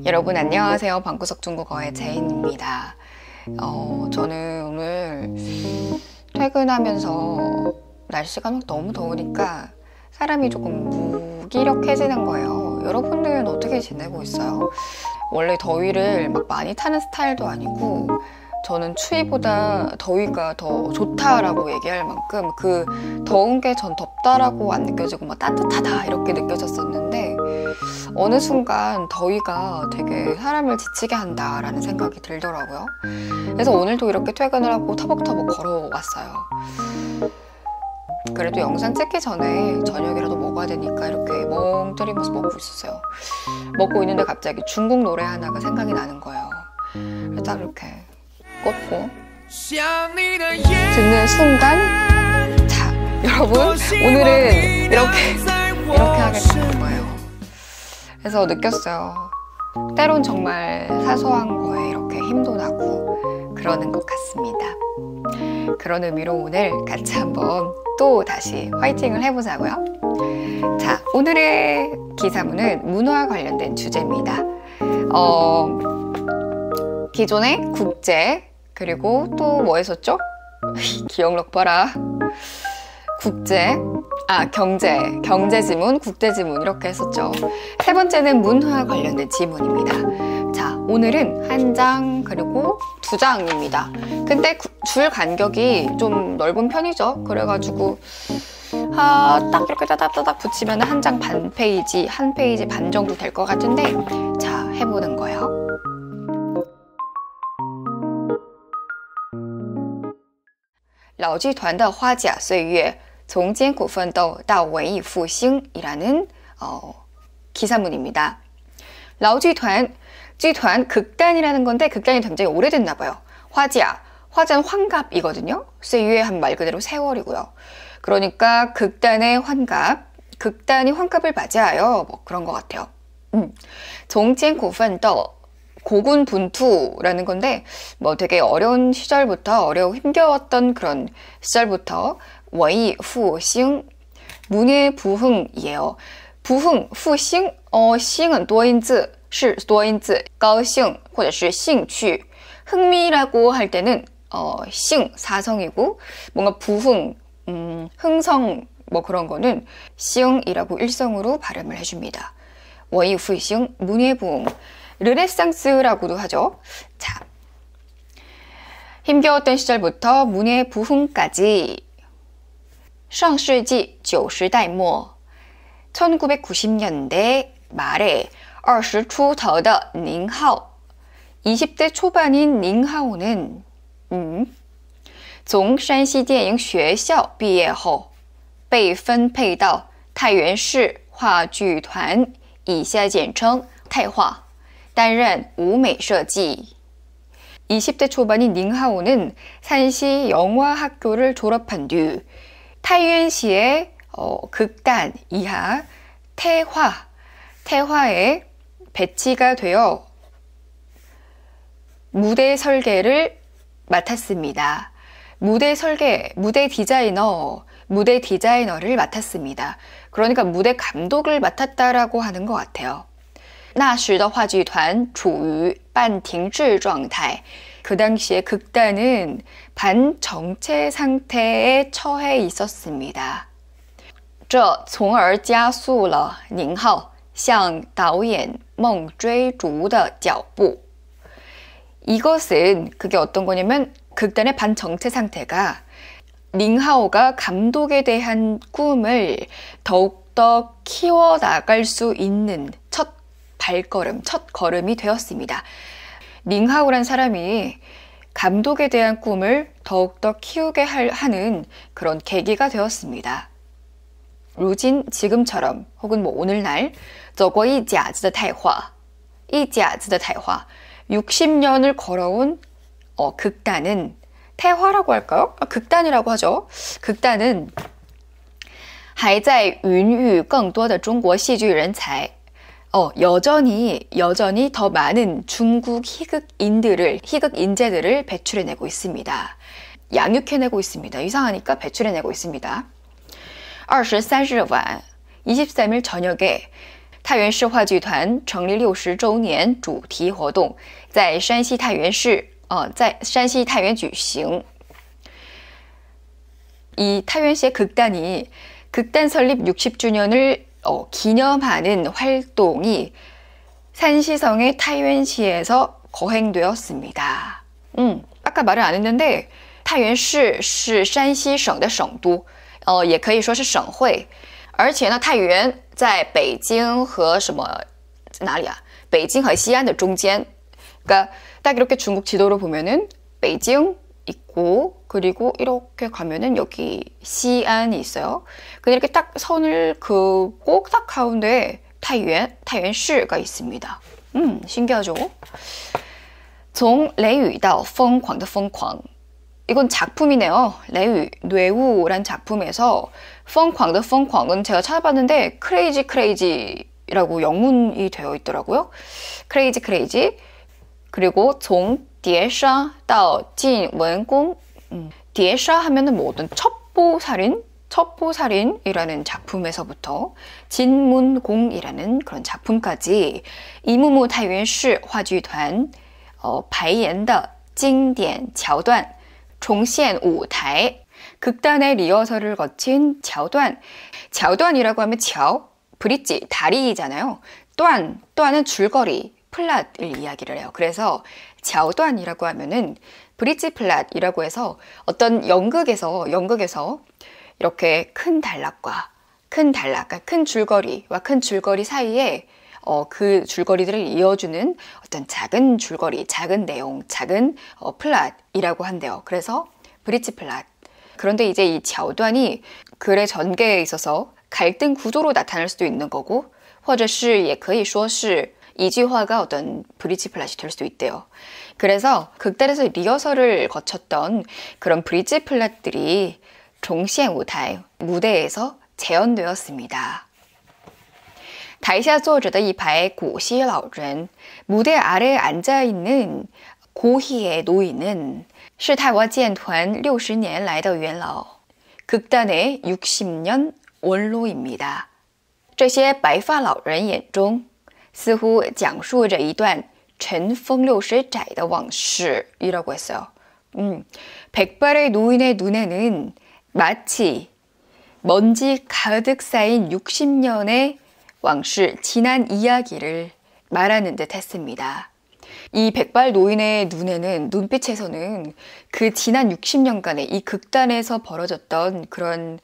여러분 안녕하세요. 방구석 중국어의 제인입니다. 저는 오늘 퇴근하면서 날씨가 너무 더우니까 사람이 조금 무기력해지는 거예요. 여러분들은 어떻게 지내고 있어요? 원래 더위를 막 많이 타는 스타일도 아니고 저는 추위보다 더위가 더 좋다라고 얘기할 만큼 그 더운 게 전 덥다라고 안 느껴지고 막 따뜻하다 이렇게 느껴졌었는데 어느 순간 더위가 되게 사람을 지치게 한다라는 생각이 들더라고요. 그래서 오늘도 이렇게 퇴근을 하고 터벅터벅 걸어왔어요. 그래도 영상 찍기 전에 저녁이라도 먹어야 되니까 이렇게 멍 때리면서 먹고 있었어요. 먹고 있는데 갑자기 중국 노래 하나가 생각이 나는 거예요. 그래서 딱 이렇게 꽂고 듣는 순간, 자, 여러분 오늘은 이렇게 하겠다는 거예요. 그래서 느꼈어요. 때론 정말 사소한 거에 이렇게 힘도 나고 그러는 것 같습니다. 그런 의미로 오늘 같이 한번 또 다시 화이팅을 해보자고요. 자, 오늘의 기사문은 문화와 관련된 주제입니다. 기존의 국제, 그리고 또 뭐 했었죠? 기억력 봐라. 경제 지문, 국제 지문 이렇게 했었죠. 세 번째는 문화 관련된 지문입니다. 자, 오늘은 한 장 그리고 두 장입니다. 근데 줄 간격이 좀 넓은 편이죠. 그래가지고 딱 이렇게 따닥따닥 붙이면 한 장 반 페이지, 한 페이지 반 정도 될 것 같은데, 자, 해보는 거예요. 老剧团的花甲岁月从艰苦奋斗到文艺复兴이라는 기사문입니다. 老剧团 극단이라는 건데 극단이 굉장히 오래됐나 봐요. 화자는 환갑이거든요. 岁月한 말 그대로 세월이고요. 그러니까 극단의 극단이 환갑을 맞이하여 뭐 그런 것 같아요. 从艰苦奋斗 고군분투라는 건데 뭐 되게 어려운 시절부터 힘겨웠던 그런 시절부터 원이复兴 문의 부흥이에요. 부흥, 复兴, 兴은 多音字, 是多音字, 高兴或者是兴趣 흥미라고 할 때는 兴 사성이고 뭔가 부흥, 흥성 뭐 그런 거는 兴이라고 일성으로 발음을 해줍니다. 원이复兴 문의 부흥 르네상스라고도 하죠. 자, 힘겨웠던 시절부터 문의 부흥까지 上世纪90代末 1990년대 말에 20出头的宁浩 20대 초반인 닝하오는 从山西电影学校毕业后被分配到太原市话剧团以下简称太话 担任舞美设计 20대 초반인 닝하오는 산시 영화학교를 졸업한 뒤 타이웬시의 극단 이하 태화에 배치가 되어 무대 설계를 맡았습니다. 무대 디자이너를 맡았습니다. 그러니까 무대 감독을 맡았다라고 하는 것 같아요. 那时的话剧团处于半停滞状态 그 당시에 극단은 반정체 상태에 처해 있었습니다. 这从而加速了宁浩向导演孟追逐的脚步 이것은 그게 어떤 거냐면 극단의 반정체 상태가 닝하오가 감독에 대한 꿈을 더욱더 키워나갈 수 있는 첫 걸음이 되었습니다. 닝하오란 사람이 감독에 대한 꿈을 더욱더 키우게 하는 그런 계기가 되었습니다. 루진 지금처럼 혹은 뭐 오늘날 走过一甲子的太化 60년을 걸어온 극단은 태화라고 할까요? 극단이라고 하죠. 극단은 还在孕育更多的中国戏剧人才 여전히 더 많은 중국 희극 인재들을 배출해내고 있습니다. 양육해내고 있습니다. 이상하니까 배출해내고 있습니다. 23일 23일 저녁에 太原市话剧团成立60周年主题活动在山西太原举行. 이 타유엔시의 극단이 극단 설립 60주년을 기념하는 활동이 산시성의 타유엔시에서 거행되었습니다. 아까 말을 안 했는데 太原市是山西省的省都，也可以说是省会。而且呢，太原在北京和哪里啊？北京和西安的中间。그러니까 딱 이렇게 중국 지도로 보면은 베이징 있고 그리고 이렇게 가면은 여기 시안이 있어요. 근데 이렇게 딱 선을 그고 딱 가운데 타유엔시가 있습니다. 신기하죠? 从雷雨到疯狂的疯狂 이건 작품이네요. 레위, 뇌우란 작품에서 펑광의 펑광은 제가 찾아봤는데 크레이지라고 영문이 되어 있더라고요. 크레이지 그리고 从碟杀到进文公 碟杀하면은 뭐든 첩보살인이라는 작품에서부터 진문공이라는 그런 작품까지 이무무 타유엔시 화剧团 排演的经典桥段 종시엔 우타이 극단의 리허설을 거친 桥段이라고 하면 브릿지, 다리잖아요. 또한은 줄거리, 플랫을 이야기를 해요. 그래서 桥段이라고 하면은 브릿지 플랫이라고 해서 어떤 연극에서 이렇게 큰 단락과 큰 줄거리와 큰 줄거리 사이에 그 줄거리들을 이어주는 어떤 작은 줄거리, 작은 내용, 작은 플랫이라고 한대요. 그래서 브릿지 플랫. 그런데 이제 이 桥段이 글의 전개에 있어서 갈등 구도로 나타날 수도 있는 거고, 或者是也可以说是 이지화가 어떤 브릿지 플랫이 될 수도 있대요. 그래서 극단에서 리허설을 거쳤던 그런 브릿지 플랫들이 종시엔 우타이, 무대에서 재현되었습니다. 台下坐着的一排古稀老人 무대 아래에 앉아있는 고희의 노인은 是太华剑团60年来的元老 극단의 60년 원로입니다. 这些白发老人眼中似乎讲述着一段尘封60载的往事 이라고 했어요. 백발의 노인의 눈에는 마치 먼지 가득 쌓인 60년의 왕실, 지난 이야기를 말하는 듯 했습니다. 이 백발 노인의 눈빛에서는 그 지난 60년간의 이 극단에서 벌어졌던 그런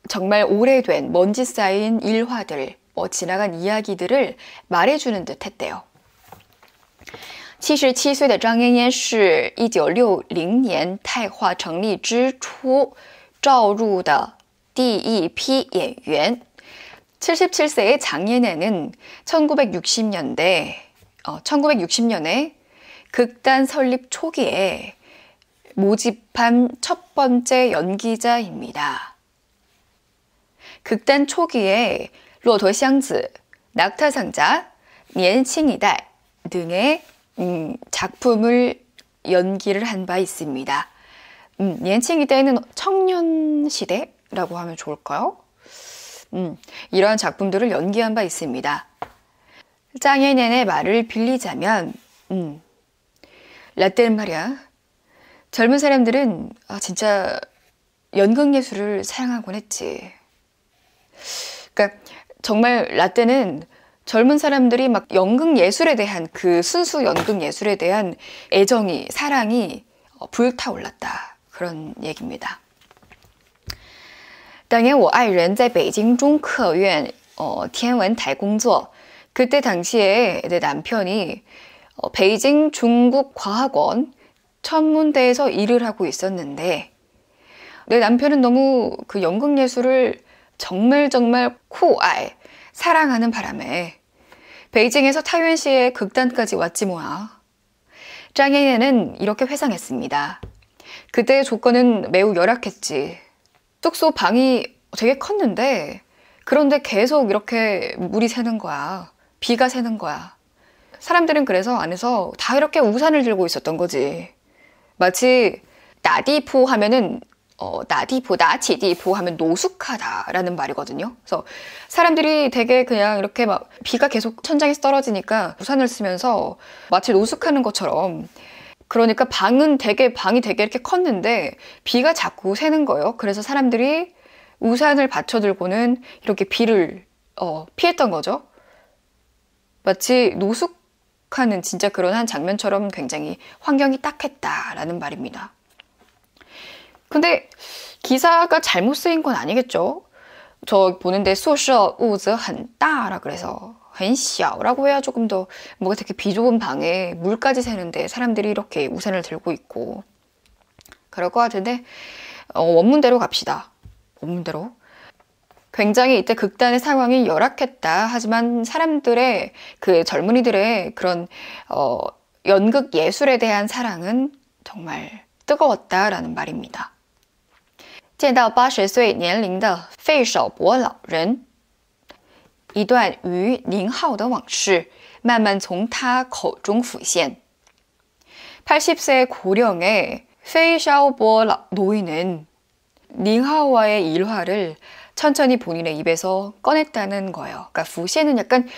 정말 오래된 먼지 쌓인 일화들, 지나간 이야기들을 말해주는 듯 했대요. 77岁的张嫣嫣是1960年太化成立之初招入的第一批演员 77세의 장예네는 1960년에 극단 설립 초기에 모집한 첫 번째 연기자입니다. 극단 초기에 骆驼祥子, 낙타상자, 年轻一代 등의 작품을 연기를 한 바 있습니다. 年轻一代는 청년시대라고 하면 좋을까요? 이러한 작품들을 연기한 바 있습니다. 짱예넨의 말을 빌리자면 라떼는 말이야. 젊은 사람들은 진짜 연극예술을 사랑하곤 했지. 그러니까 정말 라떼는 젊은 사람들이 막 연극예술에 대한 그 순수 연극예술에 대한 애정이, 사랑이 불타올랐다. 그런 얘기입니다. 当年我爱人在北京中科院天文台工作 그때 당시에 내 남편이 베이징 중국과학원 천문대에서 일을 하고 있었는데 내 남편은 너무 그 연극예술을 정말 코아이 사랑하는 바람에 베이징에서 타유엔시의 극단까지 왔지 뭐야. 짱예예는 이렇게 회상했습니다. 그때의 조건은 매우 열악했지. 숙소 방이 되게 컸는데 그런데 계속 이렇게 물이 새는 거야. 비가 새는 거야. 사람들은 그래서 안에서 다 이렇게 우산을 들고 있었던 거지. 마치 나디포 하면은 나디보, 나치디보 하면 노숙하다라는 말이거든요. 그래서 사람들이 되게 그냥 이렇게 막 비가 계속 천장에서 떨어지니까 우산을 쓰면서 마치 노숙하는 것처럼 그러니까 방이 되게 이렇게 컸는데 비가 자꾸 새는 거예요. 그래서 사람들이 우산을 받쳐들고는 이렇게 비를 피했던 거죠. 마치 노숙하는 진짜 그런 한 장면처럼 굉장히 환경이 딱했다라는 말입니다. 근데 기사가 잘못 쓰인 건 아니겠죠? 저 보는데 宿舍屋子很大라 그래서 很小라고 해야 조금 더 뭔가 되게 비좁은 방에 물까지 새는데 사람들이 이렇게 우산을 들고 있고 그럴 것 같은데 원문대로 갑시다. 원문대로. 굉장히 이때 극단의 상황이 열악했다. 하지만 사람들의 그 젊은이들의 그런 연극 예술에 대한 사랑은 정말 뜨거웠다라는 말입니다. 见到80岁年龄的费少伯老人，一段与宁浩的往事慢慢从他口中浮现。 80세 고령의 페이샤오보 노인은 닝하오와의 일화를 천천히 본인의 입에서 꺼냈다는 거예요. 그러니까 부시에는 약간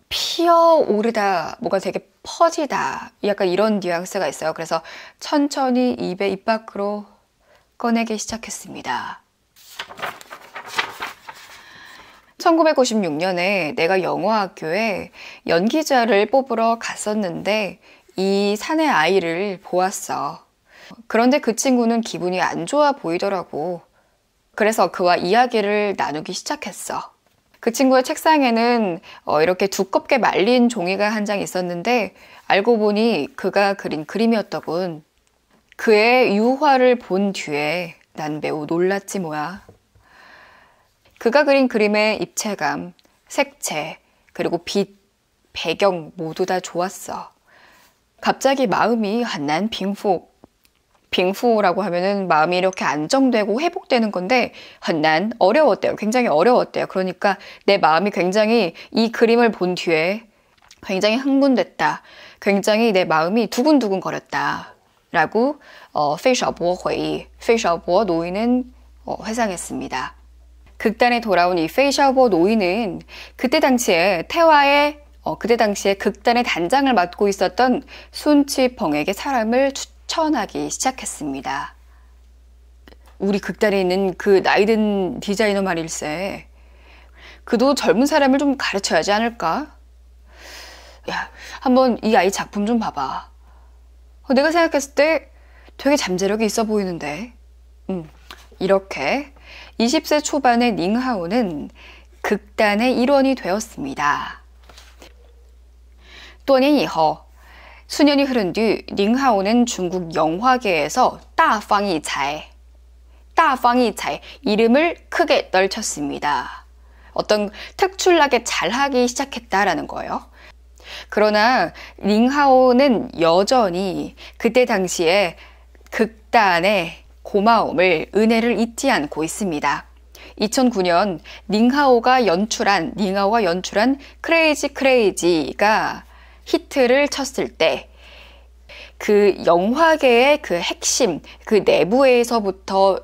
피어오르다, 뭐가 되게 퍼지다, 약간 이런 뉘앙스가 있어요. 그래서 천천히 입 밖으로 꺼내기 시작했습니다. 1996년에 내가 영어학교에 연기자를 뽑으러 갔었는데 이 사내 아이를 보았어. 그런데 그 친구는 기분이 안 좋아 보이더라고. 그래서 그와 이야기를 나누기 시작했어. 그 친구의 책상에는 이렇게 두껍게 말린 종이가 한 장 있었는데 알고 보니 그가 그린 그림이었더군. 그의 유화를 본 뒤에 난 매우 놀랐지 뭐야. 그가 그린 그림의 입체감, 색채, 그리고 빛, 배경 모두 다 좋았어. 갑자기 마음이 한난 빙후라고 하면은 마음이 이렇게 안정되고 회복되는 건데 한난 어려웠대요. 굉장히 어려웠대요. 그러니까 내 마음이 굉장히 이 그림을 본 뒤에 굉장히 흥분됐다. 굉장히 내 마음이 두근두근 거렸다. 라고 페이샤오보 노인은 회상했습니다. 극단에 돌아온 이 페이샤오보 노인은 그때 당시에 극단의 단장을 맡고 있었던 순치펑에게 사람을 추천하기 시작했습니다. 우리 극단에 있는 그 나이든 디자이너 말일세. 그도 젊은 사람을 좀 가르쳐야지 않을까? 야, 한번 이 아이 작품 좀 봐봐. 내가 생각했을 때 되게 잠재력이 있어 보이는데. 이렇게 20세 초반의 닝하오는 극단의 일원이 되었습니다. 多年以后, 수년이 흐른 뒤 닝하오는 중국 영화계에서 다방이차이 이름을 크게 떨쳤습니다. 어떤 특출나게 잘하기 시작했다라는 거예요. 그러나 닝하오는 여전히 그때 당시에 극단의 고마움을, 은혜를 잊지 않고 있습니다. 2009년 닝하오가 연출한 크레이지 크레이지가 히트를 쳤을 때 그 영화계의 그 핵심, 그 내부에서부터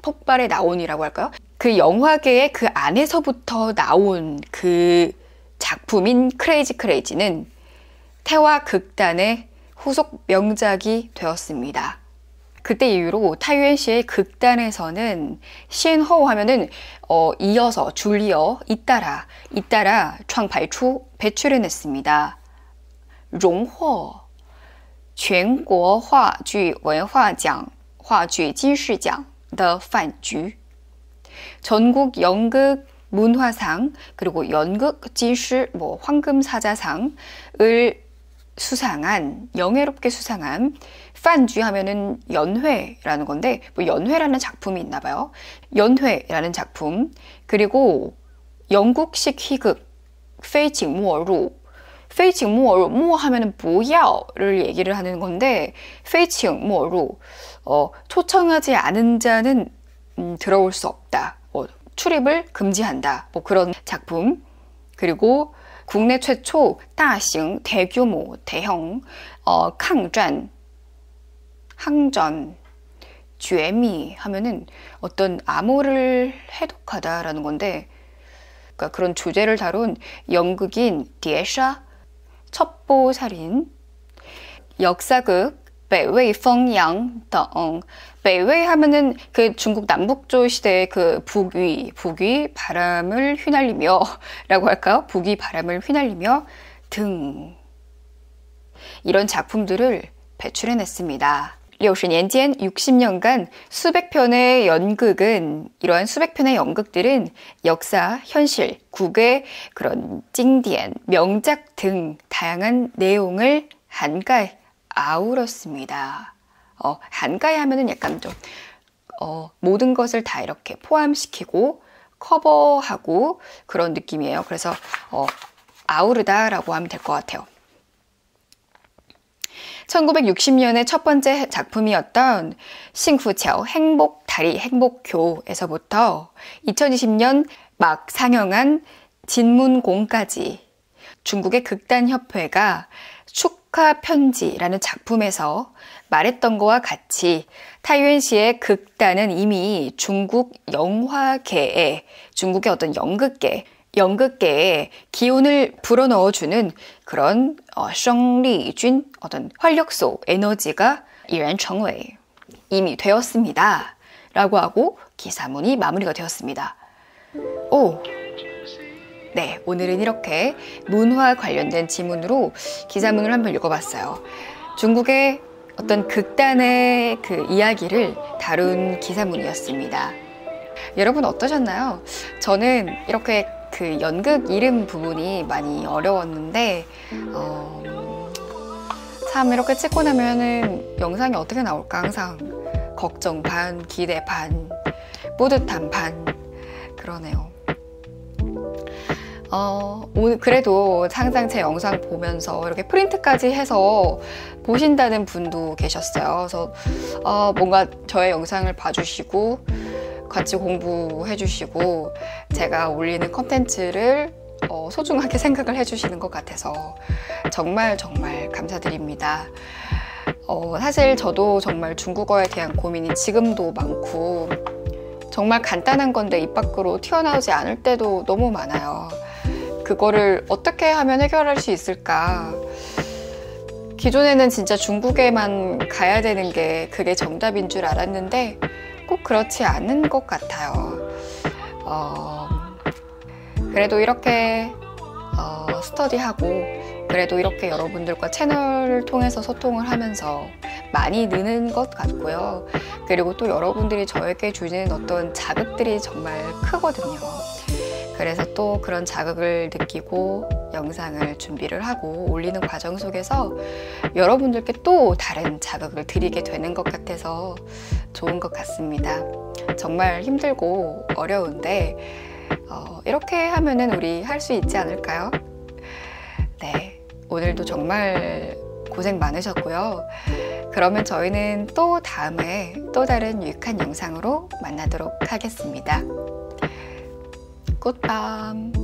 폭발해 나온이라고 할까요? 그 영화계의 그 안에서부터 나온 그 작품인 크레이지 크레이지는 태화 극단의 후속 명작이 되었습니다. 그때 이후로 타유엔 씨의 극단에서는 신호 하면은 이어서, 줄이어, 잇따라 배출해냈습니다. 荣获全国话剧文化奖话剧金狮奖的饭局 전국 연극 문화상 그리고 연극 진실 황금사자상을 수상한, 영예롭게 수상한 판쥐 하면은 연회라는 건데 연회라는 작품이 있나 봐요. 연회라는 작품, 그리고 영국식 희극 페이칭모루 모 하면은 보야를 얘기를 하는 건데 페이칭모루 초청하지 않은 자는 들어올 수 없다. 출입을 금지한다. 그런 작품. 그리고 국내 최초 다型대규모 대형 항전 쥐미 하면은 어떤 암호를 해독하다라는 건데, 그러니까 그런 주제를 다룬 연극인 디에샤 첩보살인, 역사극北魏风扬등.北魏 하면은 그 중국 남북조 시대의 그 북위 바람을 휘날리며 라고 할까요? 북위 바람을 휘날리며 등, 이런 작품들을 배출해냈습니다. 60年间, 60년간 수백 편의 연극은, 이러한 수백 편의 연극들은 역사, 현실, 국의 그런 찡디엔, 명작 등 다양한 내용을 한가에 아우렀습니다. 한가에 하면은 약간 좀 모든 것을 다 이렇게 포함시키고 커버하고 그런 느낌이에요. 그래서 아우르다라고 하면 될 것 같아요. 1960년의 첫 번째 작품이었던 싱푸치ao 행복다리 행복교에서부터 2020년 막 상영한 진문공까지 중국의 극단협회가 축하 편지라는 작품에서 말했던 거와 같이 타이완시의 극단은 이미 중국 영화계에, 중국의 어떤 연극계에 기운을 불어넣어주는 그런胜利军, 어떤 활력소, 에너지가 已然成为, 이미 되었습니다 라고 하고 기사문이 마무리가 되었습니다. 네, 오늘은 이렇게 문화 관련된 지문으로 기사문을 한번 읽어봤어요. 중국의 어떤 극단의 그 이야기를 다룬 기사문이었습니다. 여러분 어떠셨나요? 저는 이렇게 그 연극 이름 부분이 많이 어려웠는데 참 이렇게 찍고 나면은 영상이 어떻게 나올까 항상 걱정 반, 기대 반, 뿌듯함 반, 그러네요. 오늘 그래도 항상 제 영상 보면서 이렇게 프린트까지 해서 보신다는 분도 계셨어요. 그래서 뭔가 저의 영상을 봐주시고 같이 공부해 주시고 제가 올리는 컨텐츠를 소중하게 생각을 해주시는 것 같아서 정말 감사드립니다. 사실 저도 정말 중국어에 대한 고민이 지금도 많고 정말 간단한 건데 입 밖으로 튀어나오지 않을 때도 너무 많아요. 그거를 어떻게 하면 해결할 수 있을까? 기존에는 진짜 중국에만 가야 되는 게 그게 정답인 줄 알았는데 꼭 그렇지 않은 것 같아요. 그래도 이렇게 스터디하고 그래도 이렇게 여러분들과 채널을 통해서 소통을 하면서 많이 느는 것 같고요. 그리고 또 여러분들이 저에게 주는 어떤 자극들이 정말 크거든요. 그래서 또 그런 자극을 느끼고 영상을 준비를 하고 올리는 과정 속에서 여러분들께 또 다른 자극을 드리게 되는 것 같아서 좋은 것 같습니다. 정말 힘들고 어려운데 이렇게 하면은 우리 할 수 있지 않을까요? 네, 오늘도 정말 고생 많으셨고요. 그러면 저희는 또 다음에 또 다른 유익한 영상으로 만나도록 하겠습니다. 굿밤.